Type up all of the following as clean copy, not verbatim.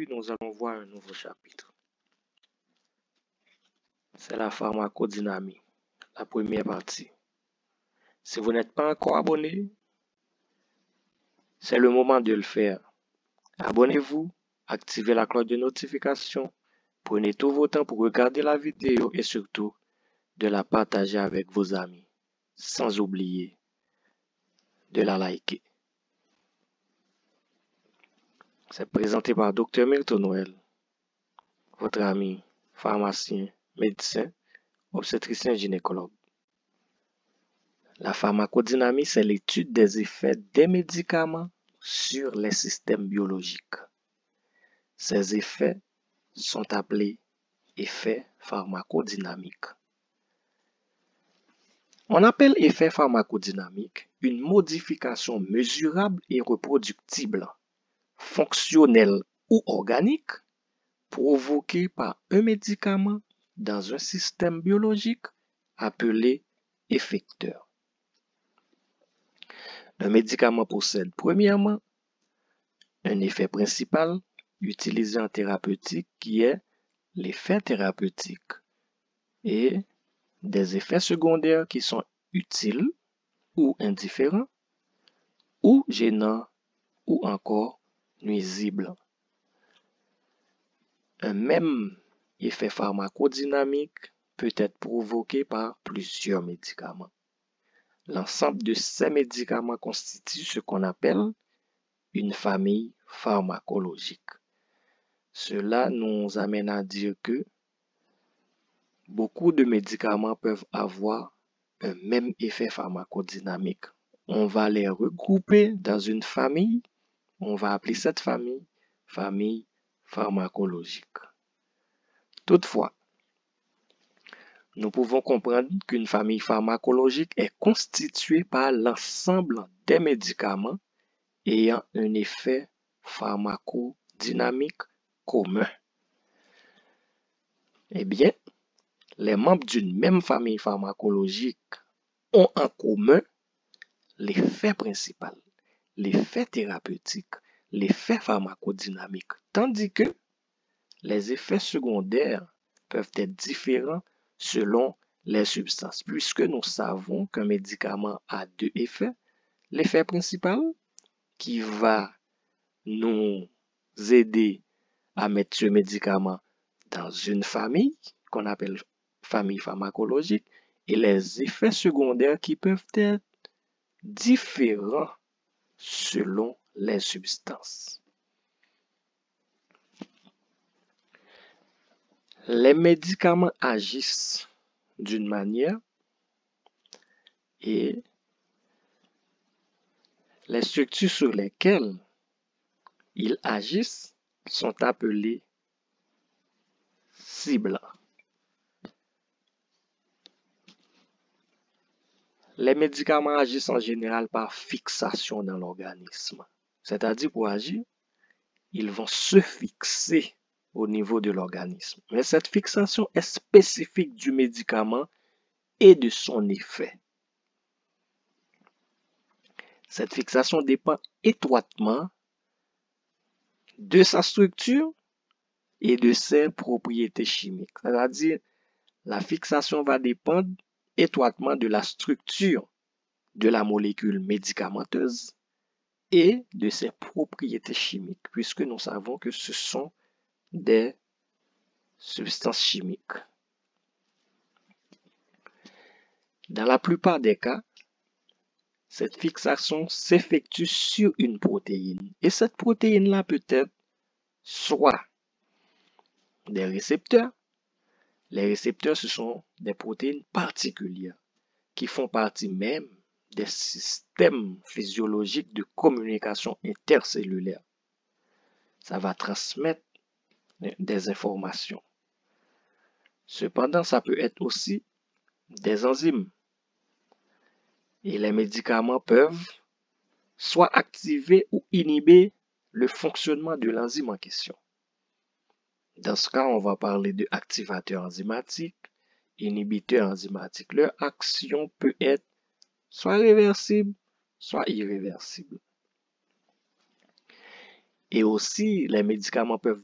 nous allons voir un nouveau chapitre. C'est la pharmacodynamie, la première partie. Si vous n'êtes pas encore abonné, c'est le moment de le faire. Abonnez-vous, activez la cloche de notification, prenez tout votre temps pour regarder la vidéo et surtout de la partager avec vos amis, sans oublier de la liker. C'est présenté par Dr Milton Noël, votre ami pharmacien, médecin, obstétricien gynécologue. La pharmacodynamie, c'est l'étude des effets des médicaments sur les systèmes biologiques. Ces effets sont appelés effets pharmacodynamiques. On appelle effet pharmacodynamique une modification mesurable et reproductible, fonctionnelle ou organique, provoquée par un médicament dans un système biologique appelé effecteur. Un médicament possède premièrement un effet principal utilisé en thérapeutique qui est l'effet thérapeutique et des effets secondaires qui sont utiles ou indifférents ou gênants ou encore nuisibles. Un même effet pharmacodynamique peut être provoqué par plusieurs médicaments. L'ensemble de ces médicaments constitue ce qu'on appelle une famille pharmacologique. Cela nous amène à dire que beaucoup de médicaments peuvent avoir un même effet pharmacodynamique. On va les regrouper dans une famille. On va appeler cette famille pharmacologique. Toutefois, nous pouvons comprendre qu'une famille pharmacologique est constituée par l'ensemble des médicaments ayant un effet pharmacodynamique commun. Eh bien, les membres d'une même famille pharmacologique ont en commun l'effet principal, l'effet thérapeutique, l'effet pharmacodynamique, tandis que les effets secondaires peuvent être différents selon les substances, puisque nous savons qu'un médicament a deux effets. L'effet principal qui va nous aider à mettre ce médicament dans une famille qu'on appelle famille pharmacologique et les effets secondaires qui peuvent être différents selon les substances. Les médicaments agissent d'une manière et les structures sur lesquelles ils agissent sont appelées cibles. Les médicaments agissent en général par fixation dans l'organisme. C'est-à-dire pour agir, ils vont se fixer au niveau de l'organisme. Mais cette fixation est spécifique du médicament et de son effet. Cette fixation dépend étroitement de sa structure et de ses propriétés chimiques. C'est-à-dire, la fixation va dépendre étroitement de la structure de la molécule médicamenteuse et de ses propriétés chimiques, puisque nous savons que ce sont des substances chimiques. Dans la plupart des cas, cette fixation s'effectue sur une protéine. Et cette protéine-là peut être soit des récepteurs. Les récepteurs, ce sont des protéines particulières qui font partie même des systèmes physiologiques de communication intercellulaire. Ça va transmettre des informations. Cependant, ça peut être aussi des enzymes. Et les médicaments peuvent soit activer ou inhiber le fonctionnement de l'enzyme en question. Dans ce cas, on va parler de activateurs enzymatiques, inhibiteurs enzymatiques. Leur action peut être soit réversible, soit irréversible. Et aussi, les médicaments peuvent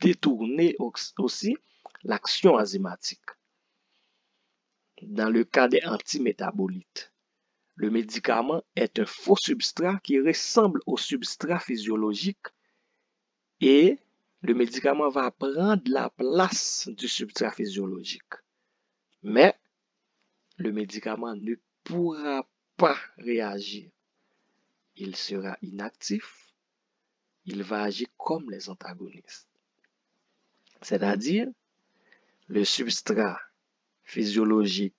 détourner aussi l'action enzymatique. Dans le cas des antimétabolites, le médicament est un faux substrat qui ressemble au substrat physiologique et le médicament va prendre la place du substrat physiologique. Mais le médicament ne pourra pas réagir. Il sera inactif. Il va agir comme les antagonistes. C'est-à-dire, le substrat physiologique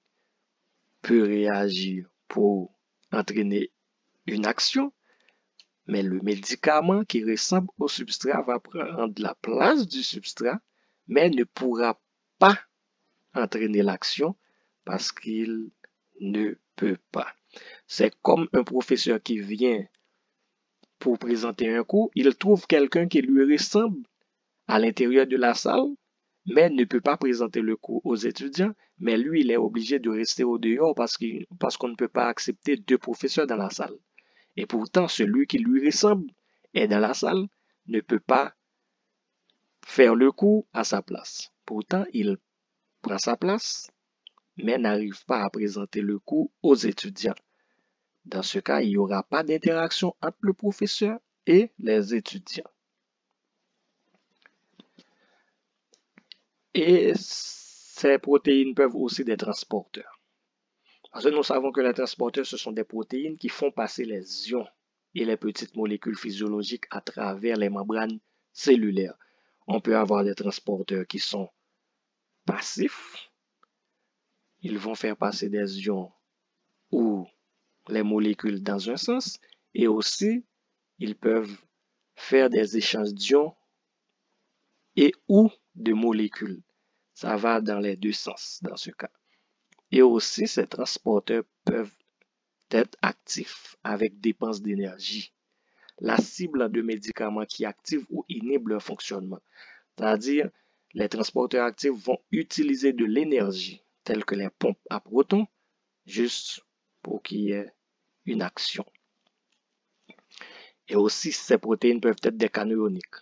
peut réagir pour entraîner une action, mais le médicament qui ressemble au substrat va prendre la place du substrat, mais ne pourra pas entraîner l'action parce qu'il ne peut pas. C'est comme un professeur qui vient pour présenter un cours, il trouve quelqu'un qui lui ressemble à l'intérieur de la salle, mais ne peut pas présenter le cours aux étudiants, mais lui, il est obligé de rester au dehors parce qu'on ne peut pas accepter deux professeurs dans la salle. Et pourtant, celui qui lui ressemble est dans la salle, ne peut pas faire le cours à sa place. Pourtant, il prend sa place, mais n'arrive pas à présenter le cours aux étudiants. Dans ce cas, il n'y aura pas d'interaction entre le professeur et les étudiants. Et ces protéines peuvent aussi être des transporteurs. Parce que nous savons que les transporteurs, ce sont des protéines qui font passer les ions et les petites molécules physiologiques à travers les membranes cellulaires. On peut avoir des transporteurs qui sont passifs. Ils vont faire passer des ions ou les molécules dans un sens. Et aussi, ils peuvent faire des échanges d'ions et ou de molécules. Ça va dans les deux sens dans ce cas. Et aussi, ces transporteurs peuvent être actifs avec dépense d'énergie. La cible de médicaments qui activent ou inhibent leur fonctionnement. C'est-à-dire, les transporteurs actifs vont utiliser de l'énergie, telle que les pompes à protons, juste pour qu'il y ait une action. Et aussi, ces protéines peuvent être des canaux ioniques.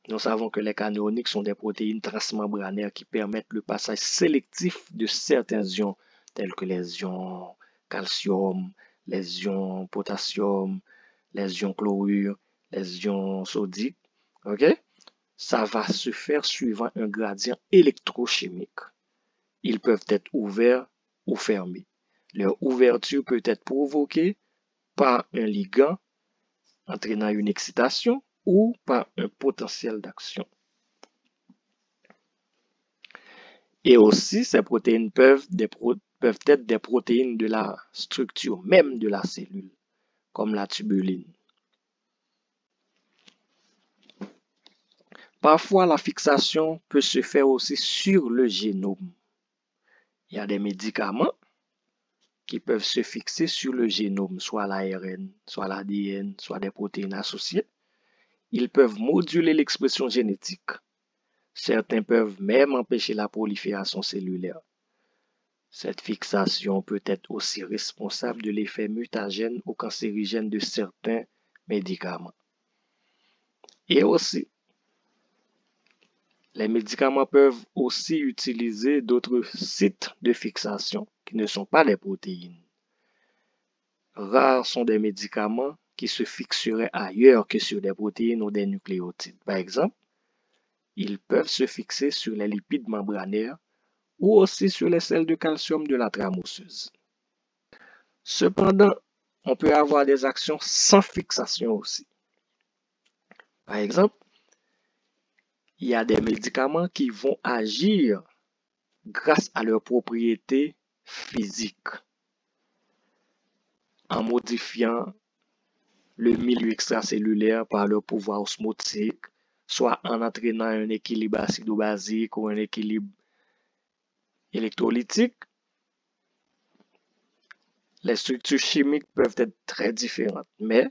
Nous savons que les canaux ioniques sont des protéines transmembranaires qui permettent le passage sélectif de certains ions, tels que les ions calcium, les ions potassium, les ions chlorure, les ions sodiques. Ok? Ça va se faire suivant un gradient électrochimique. Ils peuvent être ouverts ou fermés. Leur ouverture peut être provoquée par un ligand entraînant une excitation ou par un potentiel d'action. Et aussi, ces protéines peuvent être des protéines de la structure même de la cellule, comme la tubuline. Parfois, la fixation peut se faire aussi sur le génome. Il y a des médicaments qui peuvent se fixer sur le génome, soit l'ARN, soit l'ADN, soit des protéines associées. Ils peuvent moduler l'expression génétique. Certains peuvent même empêcher la prolifération cellulaire. Cette fixation peut être aussi responsable de l'effet mutagène ou cancérigène de certains médicaments. Et aussi, les médicaments peuvent aussi utiliser d'autres sites de fixation qui ne sont pas les protéines. Rares sont des médicaments qui se fixeraient ailleurs que sur des protéines ou des nucléotides. Par exemple, ils peuvent se fixer sur les lipides membranaires ou aussi sur les sels de calcium de la trame osseuse. Cependant, on peut avoir des actions sans fixation aussi. Par exemple, il y a des médicaments qui vont agir grâce à leurs propriétés physiques, en modifiant le milieu extracellulaire par leur pouvoir osmotique, soit en entraînant un équilibre acido-basique ou un équilibre électrolytique. Les structures chimiques peuvent être très différentes, mais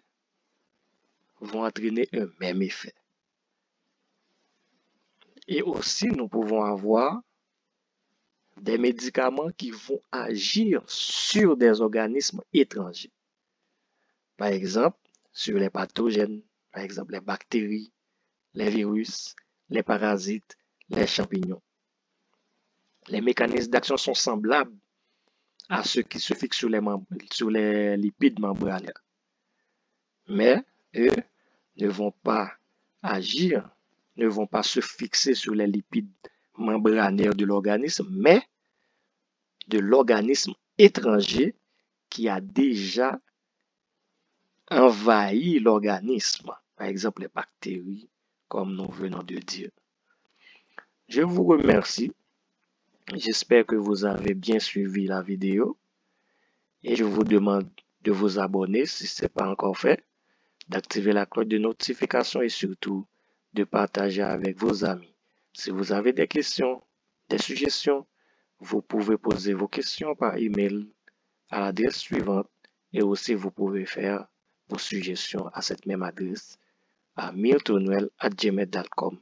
vont entraîner un même effet. Et aussi, nous pouvons avoir des médicaments qui vont agir sur des organismes étrangers. Par exemple, sur les pathogènes, par exemple les bactéries, les virus, les parasites, les champignons. Les mécanismes d'action sont semblables à ceux qui se fixent sur les lipides membranaires. Mais eux ne vont pas agir, ne vont pas se fixer sur les lipides membranaires de l'organisme, mais de l'organisme étranger qui a déjà envahi l'organisme, par exemple les bactéries, comme nous venons de dire. Je vous remercie. J'espère que vous avez bien suivi la vidéo et je vous demande de vous abonner si ce n'est pas encore fait, d'activer la cloche de notification et surtout de partager avec vos amis. Si vous avez des questions, des suggestions, vous pouvez poser vos questions par email à l'adresse suivante et aussi vous pouvez faire vos suggestions à cette même adresse à miltonwell@gmail.com.